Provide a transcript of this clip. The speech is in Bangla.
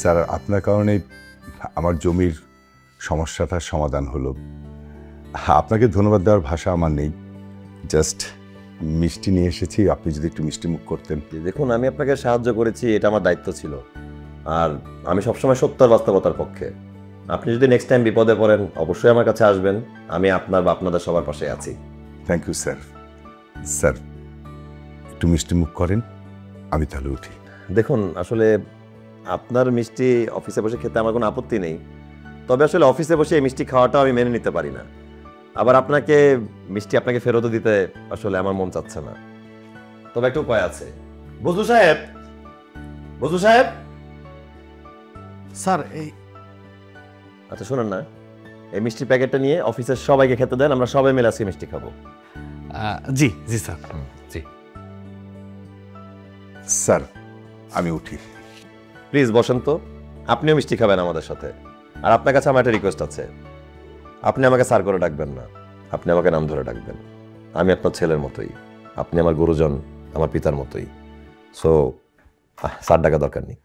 স্যার আপনার কারণে আমার জমির সমস্যাটার সমাধান হলো। আপনাকে ধন্যবাদ দেওয়ার ভাষা আমার নেই। জাস্ট মিষ্টি নিয়ে এসেছি, আপনি যদি একটু মিষ্টি মুখ করতেন। দেখুন, আমি আপনাকে সাহায্য করেছি, এটা আমার দায়িত্ব ছিল। আর আমি সবসময় সত্য আর বাস্তবতার পক্ষে। আপনি যদি নেক্সট টাইম বিপদে পড়েন অবশ্যই আমার কাছে আসবেন। আমি আপনার বা আপনাদের সবার পাশে আছি। Thank you sir. স্যার একটু মিষ্টি মুখ করেন, আমি তাহলে উঠি। দেখুন, আসলে আপনার মিষ্টি অফিসে বসে খেতে আমার কোনো আপত্তি নেই, তবে আসলে অফিসে বসে এই মিষ্টি খাওয়াটাও আমি মেনে নিতে পারি না। আবার আপনাকে মিষ্টি আপনাকে ফেরতও দিতে আসলে আমার মন চাচ্ছে না। তবে একটু উপায় আছে। বজলু সাহেব, বজলু সাহেব, স্যার এই আচ্ছা শুনুন না, এই মিষ্টির প্যাকেটটা নিয়ে অফিসের সবাইকে খেতে দেন, আমরা সবাই মিলে আজকে মিষ্টি খাবো। জি জি স্যার, জি। স্যার আমি উঠি। প্লিজ বসেন তো, আপনিও মিষ্টি খাবেন আমাদের সাথে। আর আপনার কাছে আমার একটা রিকোয়েস্ট আছে, আপনি আমাকে স্যার করে ডাকবেন না, আপনি আমাকে নাম ধরে ডাকবেন। আমি আপনার ছেলের মতোই, আপনি আমার গুরুজন, আমার পিতার মতোই। সো স্যার ডাকা দরকার নেই।